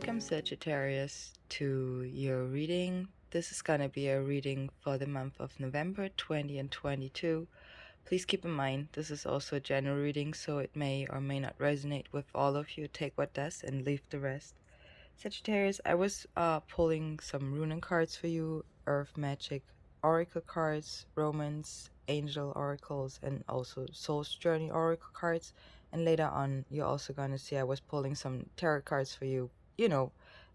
Welcome, Sagittarius, to your reading. This is going to be a reading for the month of November 20 and 22. Please keep in mind, this is also a general reading, so it may or may not resonate with all of you. Take what does and leave the rest. Sagittarius, I was pulling some rune cards for you, earth magic oracle cards, romance, angel oracles, and also soul's journey oracle cards. And later on, you're also going to see I was pulling some tarot cards for you,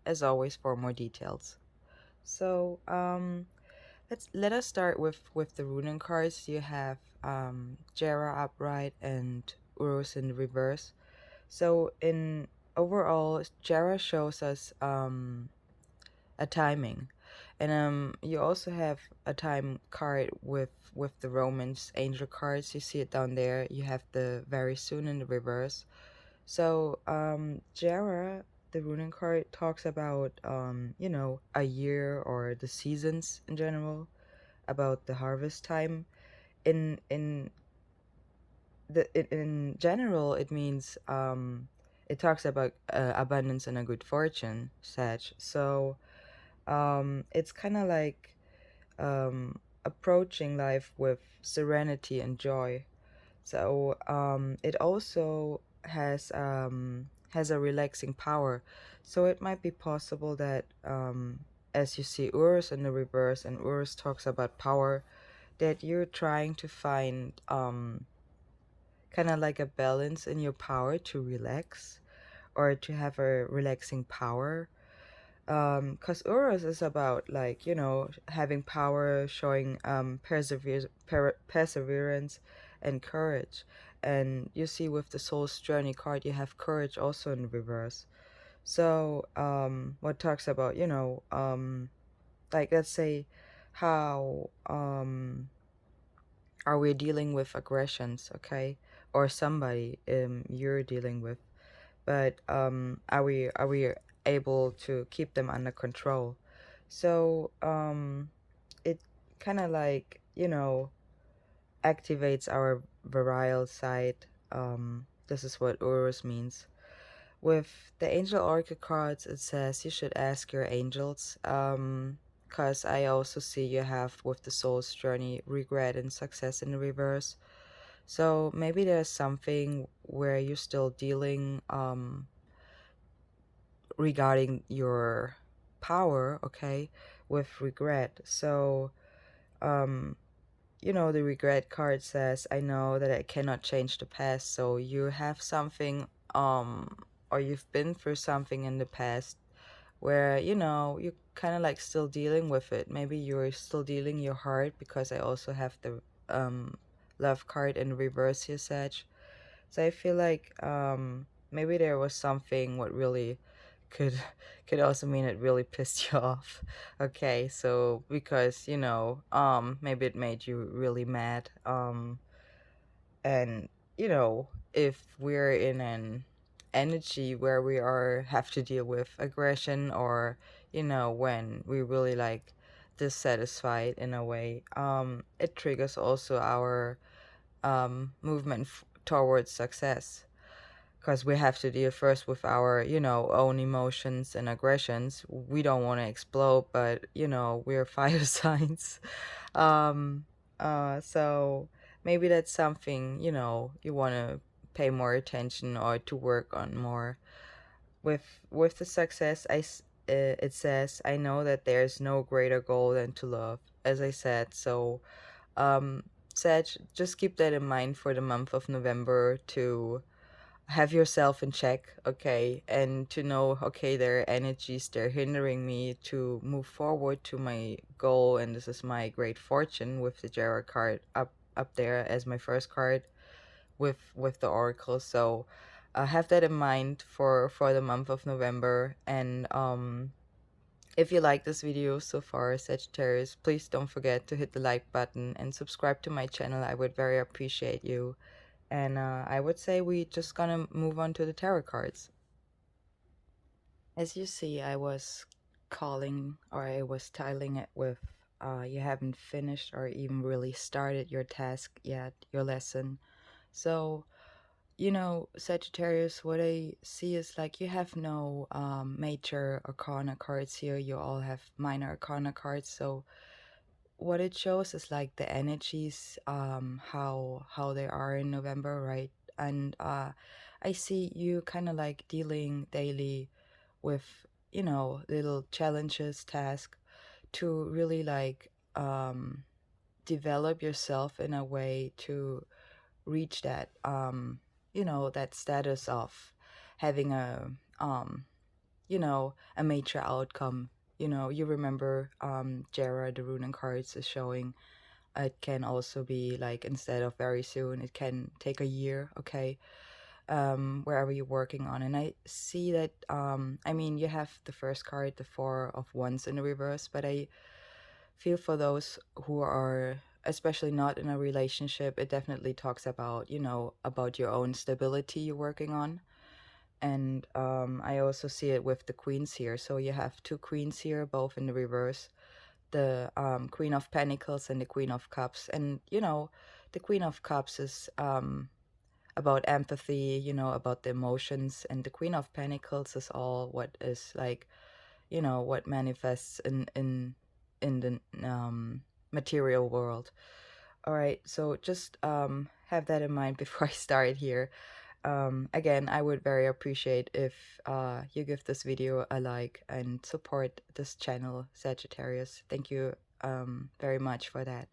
as always, for more details. So let us start with the rune cards. You have Jera upright and Urus in the reverse. So in overall, Jera shows us a timing, and you also have a time card with the Romance angel cards. You see it down there. You have the very soon in the reverse. So Jera, the runic card, talks about a year or the seasons in general, about the harvest time. In general, it means it talks about abundance and a good fortune, Sag. So it's kind of like approaching life with serenity and joy. So it also has a relaxing power. So it might be possible that as you see Urus in the reverse, and Urus talks about power, that you're trying to find kind of like a balance in your power to relax or to have a relaxing power. Because Urus is about, like, having power, showing perseverance and courage. And you see with the Soul's Journey card, you have courage also in reverse. So what talks about, like, let's say, how are we dealing with aggressions, okay, or somebody you're dealing with, but are we able to keep them under control? So it kind of like, activates our virile side. This is what Urus means. With the angel oracle cards, it says you should ask your angels, because I also see you have with the soul's journey regret and success in the reverse. So maybe there's something where you're still dealing regarding your power, okay, with regret. So the regret card says, I know that I cannot change the past. So you have something, or you've been through something in the past where, you're kind of like still dealing with it. Maybe you're still dealing your heart, because I also have the love card in reverse here, Sag. So I feel like maybe there was something what really could could also mean it really pissed you off. Okay, so because maybe it made you really mad. And if we're in an energy where we are have to deal with aggression, or when we really like dissatisfied in a way, it triggers also our movement towards success, because we have to deal first with our own emotions and aggressions. We don't want to explode, but we're fire signs. um so maybe that's something you want to pay more attention or to work on more. With the success, it says, I know that there's no greater goal than to love, as I said. So um Sag, just keep that in mind for the month of November, to have yourself in check, okay, and to know, okay, there are energies, they're hindering me to move forward to my goal, and this is my great fortune with the Jera card up there as my first card with the oracle. So have that in mind for the month of November. And if you like this video so far, Sagittarius, please don't forget to hit the like button and subscribe to my channel. I would very appreciate you. And I would say we just gonna move on to the tarot cards. As you see, I was calling, or I was tiling it with, you haven't finished or even really started your task yet, your lesson. So Sagittarius, what I see is like you have no major arcana cards here. You all have minor arcana cards. So what it shows is like the energies, how they are in November, right? And I see you kind of like dealing daily with, little challenges, tasks to really like develop yourself in a way to reach that that status of having a major outcome. You remember Jera, the rune and cards is showing it can also be like instead of very soon, it can take a year, okay? Wherever you're working on. And I see that I mean you have the first card, the Four of Wands in the reverse, but I feel for those who are especially not in a relationship, it definitely talks about, about your own stability you're working on. And I also see it with the queens here. So you have two queens here, both in the reverse, the Queen of Pentacles and the Queen of Cups. And, the Queen of Cups is about empathy, about the emotions. And the Queen of Pentacles is all what is like, what manifests in the material world. All right, so just have that in mind before I start here. Again, I would very appreciate if you give this video a like and support this channel, Sagittarius. Thank you very much for that.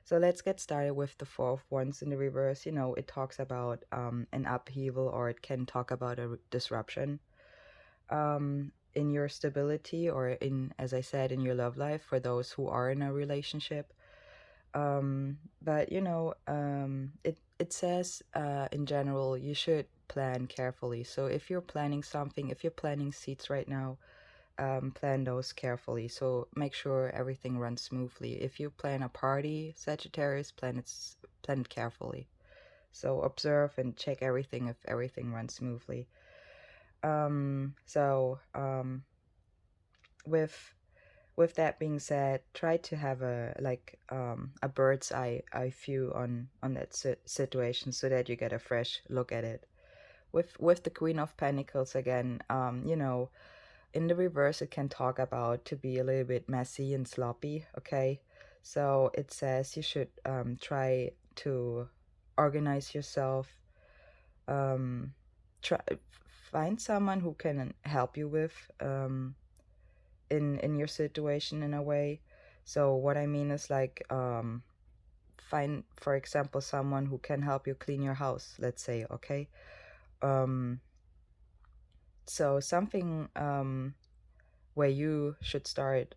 So let's get started with the Four of Wands in the reverse. It talks about an upheaval, or it can talk about a disruption in your stability, or in, as I said, in your love life for those who are in a relationship. But it says in general you should plan carefully. So if you're planning something, if you're planning seats right now, plan those carefully. So make sure everything runs smoothly. If you plan a party, Sagittarius, plan it carefully. So observe and check everything if everything runs smoothly. So with that being said, try to have a bird's eye view on that situation, so that you get a fresh look at it. With the Queen of Pentacles again, in the reverse it can talk about to be a little bit messy and sloppy, okay? So it says you should try to organize yourself, try find someone who can help you with in your situation in a way. So what I mean is like find, for example, someone who can help you clean your house, let's say, okay? um so something where you should start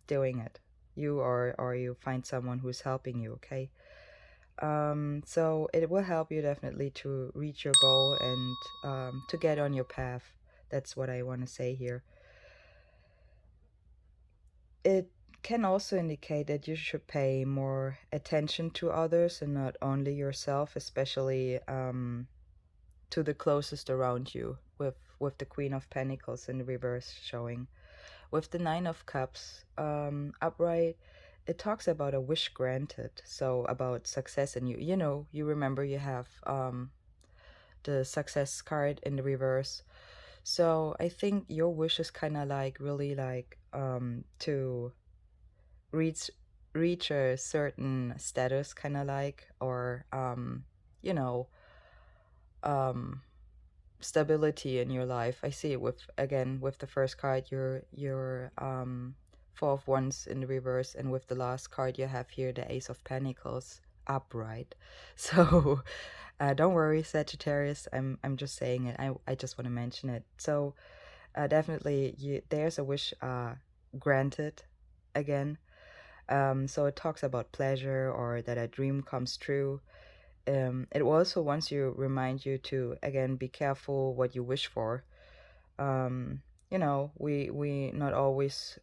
doing it, you or you find someone who's helping you, okay? So it will help you definitely to reach your goal and to get on your path. That's what I want to say here. It can also indicate that you should pay more attention to others and not only yourself, especially to the closest around you, with the Queen of Pentacles in the reverse showing. With the Nine of Cups upright, it talks about a wish granted, so about success. And you remember you have the Success card in the reverse. So I think your wish is kind of like really like to reach reach a certain status, kind of like, or you know um stability in your life. I see it with, again, with the first card, your Four of Wands in the reverse, and with the last card you have here, the Ace of Pentacles upright. So don't worry, Sagittarius, I'm just saying it. I just want to mention it. So definitely there's a wish granted again. So it talks about pleasure, or that a dream comes true. It also wants you, remind you to, again, be careful what you wish for. We not always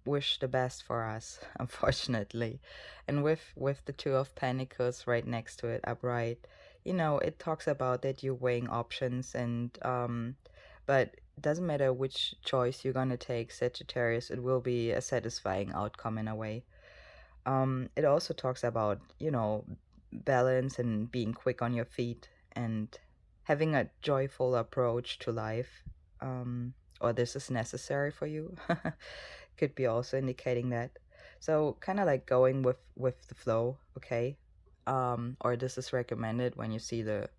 wish the best for us, unfortunately. And with the Two of Pentacles right next to it upright, it talks about that you're weighing options, and but it doesn't matter which choice you're gonna take, Sagittarius, it will be a satisfying outcome in a way. It also talks about, balance and being quick on your feet. and having a joyful approach to life, or this is necessary for you, could be also indicating that. So kind of like going with the flow, okay? Or this is recommended when you see the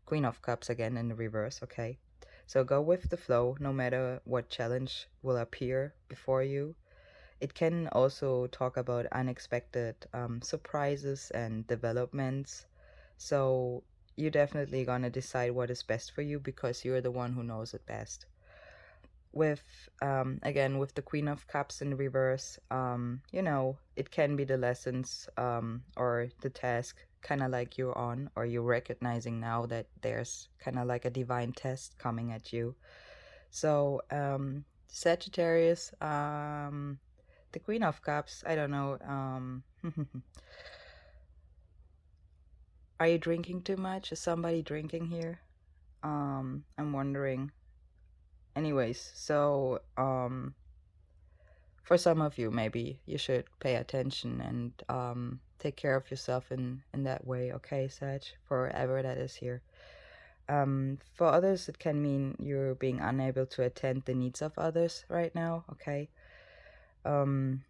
Queen of Cups again in the reverse, okay? So go with the flow no matter what challenge will appear before you. It can also talk about unexpected surprises and developments. So you're definitely gonna decide what is best for you because you're the one who knows it best. With again with the Queen of Cups in reverse, it can be the lessons or the task kind of like you're on, or you're recognizing now that there's kind of like a divine test coming at you. So Sagittarius, the Queen of Cups, I don't know. Are you drinking too much? Is somebody drinking here? I'm wondering. Anyways, so for some of you, maybe you should pay attention and take care of yourself in that way, okay, Sag? Forever that is here. For others, it can mean you're being unable to attend the needs of others right now, okay? Um,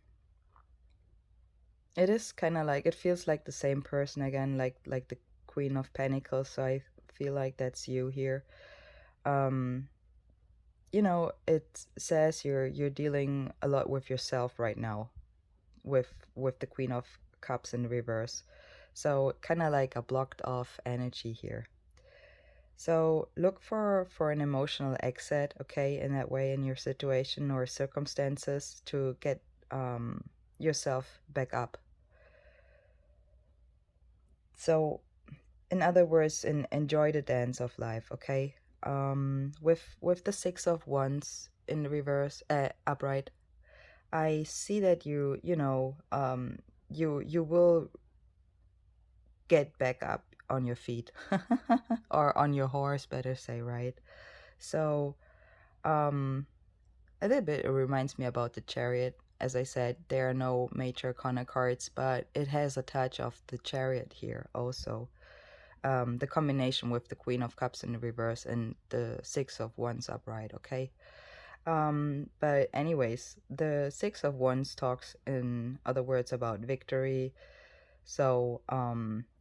it is kind of like, it feels like the same person again, like the Queen of Pentacles, so I feel like that's you here. Um, it says you're dealing a lot with yourself right now, with the Queen of Cups in reverse. So kind of like a blocked off energy here. So look for an emotional exit, okay, in that way in your situation or circumstances to get yourself back up. So in other words, enjoy the dance of life, okay? With the Six of Wands in the reverse, upright, I see that you will get back up on your feet or on your horse, better say, right? So um a little bit it reminds me about the Chariot. As I said, there are no major arcana cards, but it has a touch of the Chariot here also. The combination with the Queen of Cups in the reverse and the Six of Wands upright, okay? But anyways, the Six of Wands talks in other words about victory. So,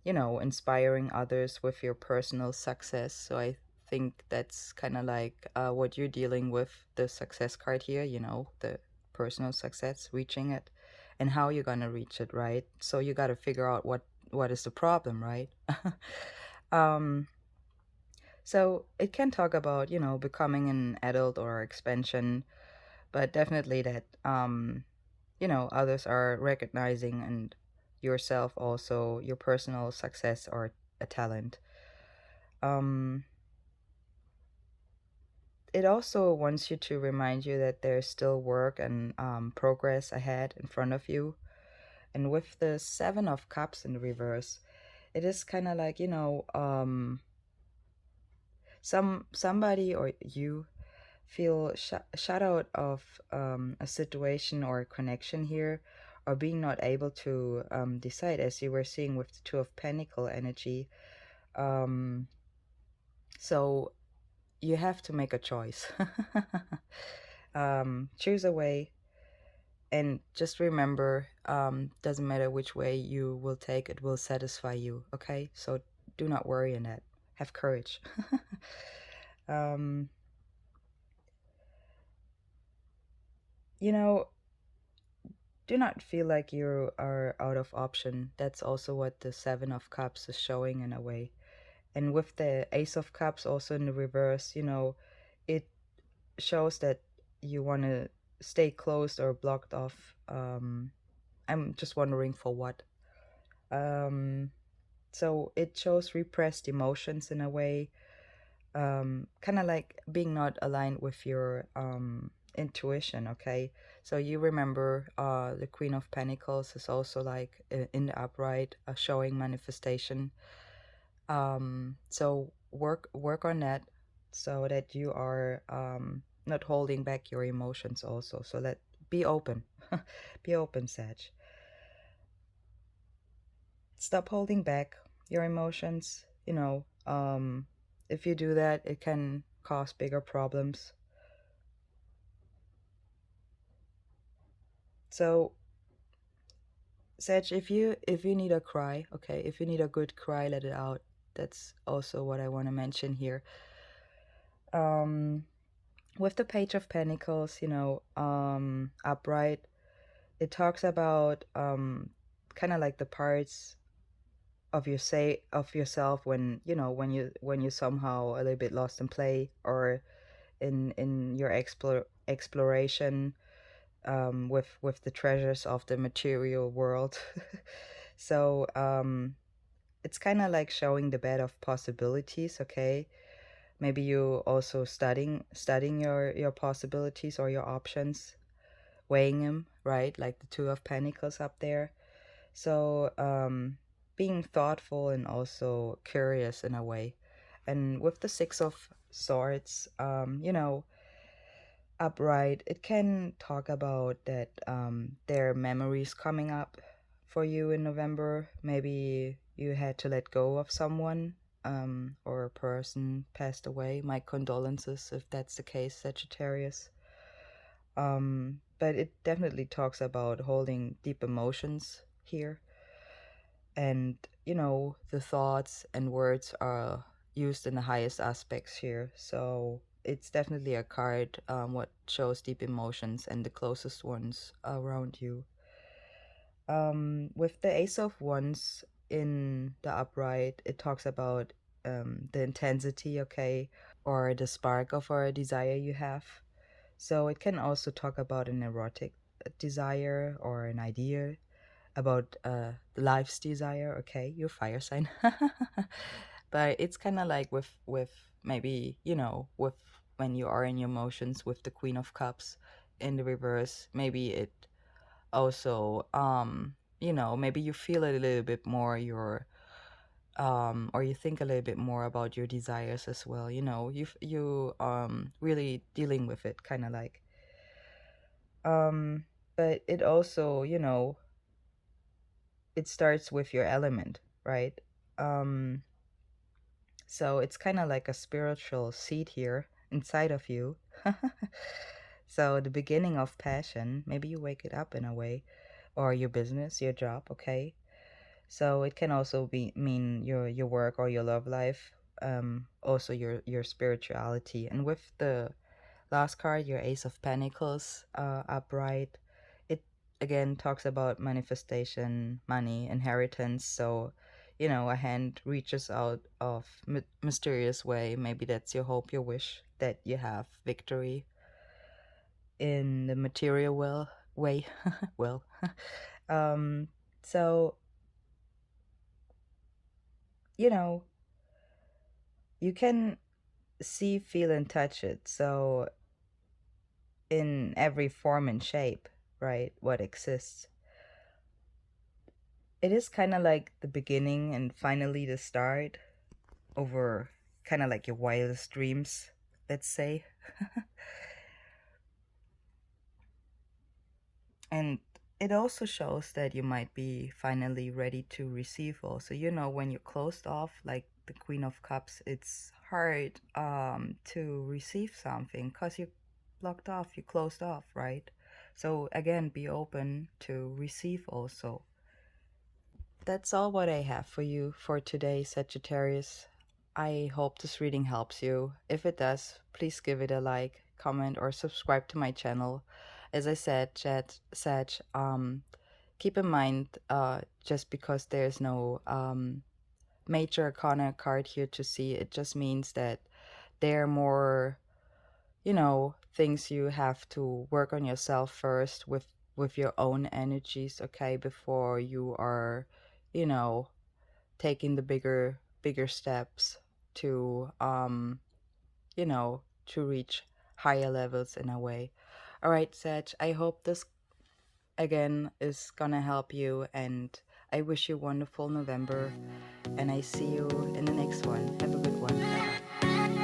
inspiring others with your personal success. So I think that's kind of like what you're dealing with, the success card here, the personal success, reaching it, and how you're gonna reach it, right? So you got to figure out what is the problem, right? um, so it can talk about, becoming an adult or expansion, but definitely that others are recognizing and yourself also your personal success or a talent. um it also wants you to remind you that there's still work and progress ahead in front of you. And with the Seven of Cups in reverse, it is kind of like somebody or you feel shut out of a situation or a connection here, or being not able to decide, as you were seeing with the Two of Pentacle energy. Um, so you have to make a choice. Choose a way, and just remember, doesn't matter which way you will take, it will satisfy you, okay? So do not worry in that. Have courage. um, you know, do not feel like you are out of option. That's also what the Seven of Cups is showing in a way. And with the Ace of Cups also in the reverse, it shows that you want to stay closed or blocked off. I'm just wondering for what. Um, so it shows repressed emotions in a way, kind of like being not aligned with your intuition, okay? So you remember the Queen of Pentacles is also like in the upright, showing manifestation. So work on that so that you are not holding back your emotions also. So let be open. Be open, Sag. Stop holding back your emotions. If you do that, it can cause bigger problems. So, Sag, if you need a cry, okay, if you need a good cry, let it out. That's also what I want to mention here. Um, with the Page of Pentacles, upright, it talks about kind of like the parts of of yourself when you somehow a little bit lost in play, or in your exploration with the treasures of the material world. So it's kind of like showing the bed of possibilities. Okay, maybe you also studying your possibilities or your options, weighing them, right, like the Two of Pentacles up there. So being thoughtful and also curious in a way. And with the Six of Swords, upright, it can talk about that there are memories coming up for you in November. Maybe you had to let go of someone, or a person passed away. My condolences if that's the case, Sagittarius. But it definitely talks about holding deep emotions here. And, the thoughts and words are used in the highest aspects here. So it's definitely a card what shows deep emotions and the closest ones around you. With the Ace of Wands in the upright, it talks about the intensity, okay, or the spark of a desire you have. So it can also talk about an erotic desire or an idea about life's desire. Okay, your fire sign. But it's kind of like with maybe, with when you are in your emotions with the Queen of Cups in the reverse, maybe it also maybe you feel a little bit more your or you think a little bit more about your desires as well. You really dealing with it, kind of like. But it also, it starts with your element, right? Um, so it's kind of like a spiritual seed here inside of you. So the beginning of passion, maybe you wake it up in a way, or your business, your job, okay? So it can also be mean your work or your love life, also your spirituality. And with the last card, your Ace of Pentacles, upright, it again talks about manifestation, money, inheritance. So, a hand reaches out of mysterious way. Maybe that's your hope, your wish that you have victory in the material way. Well, um, so you know you can see, feel, and touch it. So in every form and shape, right? What exists. It is kind of like the beginning and finally the start over kind of like your wildest dreams, let's say. And it also shows that you might be finally ready to receive also. When you're closed off, like the Queen of Cups, it's hard to receive something because you're blocked off, you're closed off, right? So again, be open to receive also. That's all what I have for you for today, Sagittarius. I hope this reading helps you. If it does, please give it a like, comment, or subscribe to my channel. As I said, Sag, keep in mind, just because there's no major arcana card here to see, it just means that there are more, things you have to work on yourself first with your own energies, okay, before you are, you know, taking the bigger steps to to reach higher levels in a way. All right, Sag, I hope this again is gonna help you, and I wish you a wonderful November, and I see you in the next one. Have a good one. Bye bye.